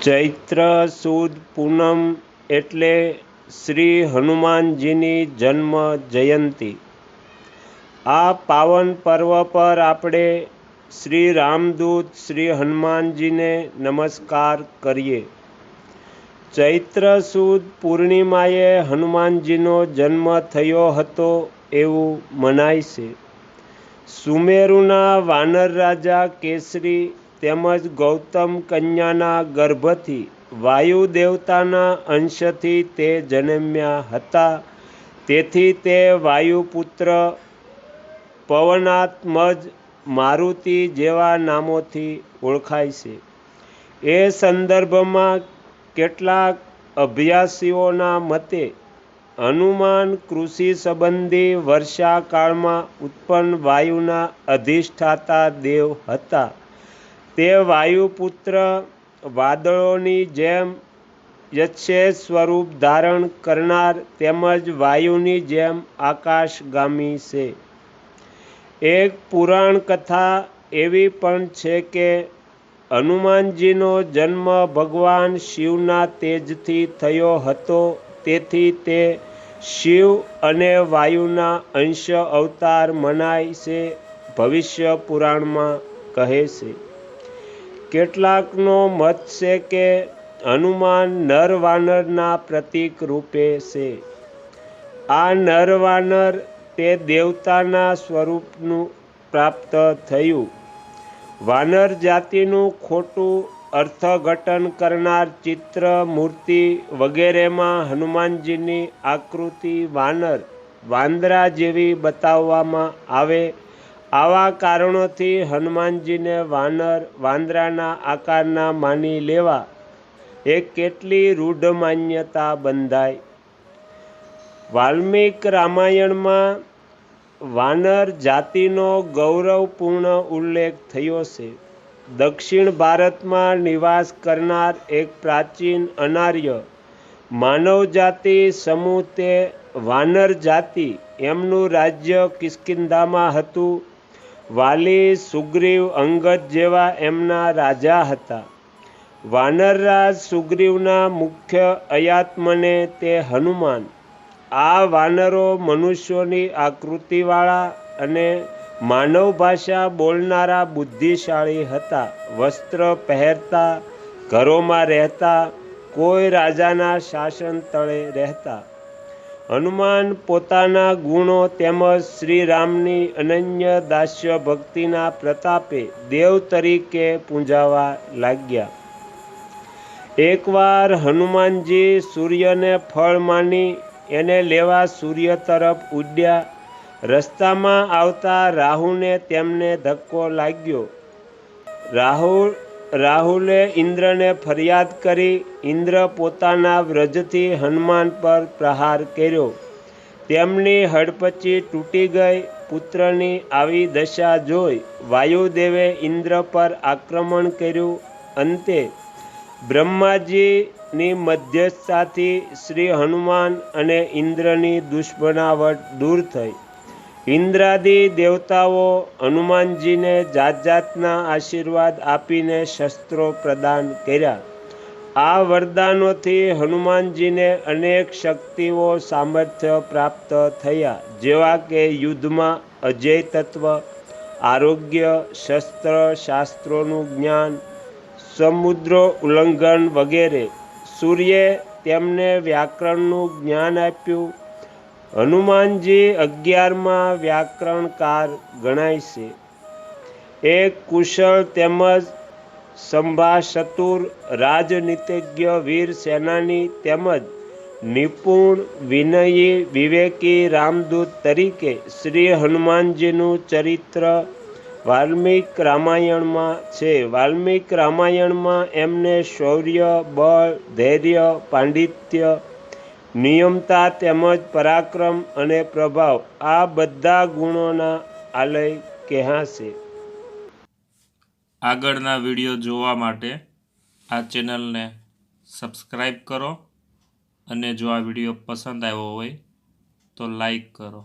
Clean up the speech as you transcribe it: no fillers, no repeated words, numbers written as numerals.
ચૈત્ર સુદ પૂનમ એટલે શ્રી હનુમાનજીની જન્મ જયંતિ। આ પાવન પર્વ પર આપણે શ્રી રામદૂત શ્રી હનુમાનજીને નમસ્કાર કરીએ। ચૈત્ર સુદ પૂર્ણિમાએ હનુમાનજીનો જન્મ થયો હતો એવું મનાય છે। સુમેરુના વાનર રાજા કેસરી તેમજ ગૌતમ કન્યાના ગર્ભથી વાયુ દેવતાના અંશથી તે જન્મ્યા હતા। તેથી તે વાયુપુત્ર, પવનાત્મજ, મારુતિ જેવા નામોથી ઓળખાય છે। એ સંદર્ભમાં કેટલાક અભ્યાસીઓના મતે હનુમાન કૃષિ સંબંધી વર્ષાકાળમાં ઉત્પન્ન વાયુના અધિષ્ઠાતા દેવ હતા। તે વાયુપુત્ર વાદળોની જેમ યક્ષેશ સ્વરૂપ ધારણ કરનાર તેમજ વાયુની જેમ આકાશગામી છે। એક પુરાણ કથા એવી પણ છે કે હનુમાનજીનો જન્મ ભગવાન શિવના તેજથી થયો હતો। તેથી તે શિવ અને વાયુના અંશ અવતાર મનાય છે, ભવિષ્ય પુરાણમાં કહે છે। કેટલાકનો મત છે કે હનુમાન નરવાનરના પ્રતીક રૂપે છે। આ નરવાનર તે દેવતાના સ્વરૂપનું પ્રાપ્ત થયું। વાનર જાતિનું ખોટું અર્થઘટન કરનાર ચિત્ર, મૂર્તિ વગેરેમાં હનુમાનજીની આકૃતિ વાનર, વાંદરા જેવી બતાવવામાં આવે। આવા કારણોથી હનુમાનજીને વાનર, વાંદરાના આકારના માની લેવા એ કેટલી રૂઢ માન્યતા બંધાય। વાલ્મીક રામાયણમાં વાનર જાતિનો ગૌરવપૂર્ણ ઉલ્લેખ થયો છે। દક્ષિણ ભારતમાં નિવાસ કરનાર એક પ્રાચીન અનાર્ય માનવજાતિ સમૂહ તે વાનર જાતિ। એમનું રાજ્ય કિષ્કિંધામાં હતું। વાલી, સુગ્રીવ, અંગદ જેવા એમના રાજા હતા। વાનરરાજ સુગ્રીવના મુખ્ય અયાત્મને તે હનુમાન। આ વાનરો મનુષ્યોની આકૃતિવાળા અને માનવ ભાષા બોલનારા બુદ્ધિશાળી હતા। વસ્ત્ર પહેરતા, ઘરોમાં રહેતા, કોઈ રાજાના શાસન તળે રહેતા। હનુમાન પોતાના ગુણો તેમજ શ્રીરામની અનન્ય દાસ્ય ભક્તિના પ્રતાપે દેવ તરીકે પૂંજાવા લાગ્યા। એકવાર હનુમાનજી સૂર્યને ફળ માની એને લેવા સૂર્ય તરફ ઉડ્યા। રસ્તામાં આવતા રાહુને તેમને ધક્કો લાગ્યો। રાહુલે ઇન્દ્રને ફરિયાદ કરી। ઇન્દ્ર પોતાના વ્રજથી હનુમાન પર પ્રહાર કર્યો। તેમની હડપચી તૂટી ગઈ। પુત્રની આવી દશા જોઈ વાયુદેવે ઇન્દ્ર પર આક્રમણ કર્યું। અંતે બ્રહ્માજીની મધ્યસ્થતાથી શ્રી હનુમાન અને ઇન્દ્રની દુશ્મનાવટ દૂર થઈ। ઇન્દ્રાદિ દેવતાઓ હનુમાનજીને જાત જાતના આશીર્વાદ આપીને શસ્ત્રો પ્રદાન કર્યા। આ વરદાનોથી હનુમાનજીને અનેક શક્તિઓ, સામર્થ્ય પ્રાપ્ત થયા, જેવા કે યુદ્ધમાં અજેય તત્વ, આરોગ્ય, શસ્ત્ર શાસ્ત્રોનું જ્ઞાન, સમુદ્ર ઉલ્લંઘન વગેરે। સૂર્યે તેમને વ્યાકરણનું જ્ઞાન આપ્યું। હનુમાનજી 11મા વ્યાકરણકાર ગણાય છે। એક કુશળ તેમજ સંભાષતુર રાજનીતિજ્ઞ, વીર સેનાની તેમજ નિપુણ, વિનયી, વિવેકી રામદૂત તરીકે શ્રી હનુમાનજીનું ચરિત્ર વાલ્મીક રામાયણમાં છે। વાલ્મીક રામાયણમાં એમને શૌર્ય, બળ, ધૈર્ય, પાંડિત્ય, નિયમતા તેમજ પરાક્રમ અને પ્રભાવ આ બધા ગુણોના આલય કહ્યા છે। આગળના વિડીયો જોવા માટે આ ચેનલને સબસ્ક્રાઈબ કરો અને જો આ વિડીયો પસંદ આવ્યો હોય તો લાઈક કરો।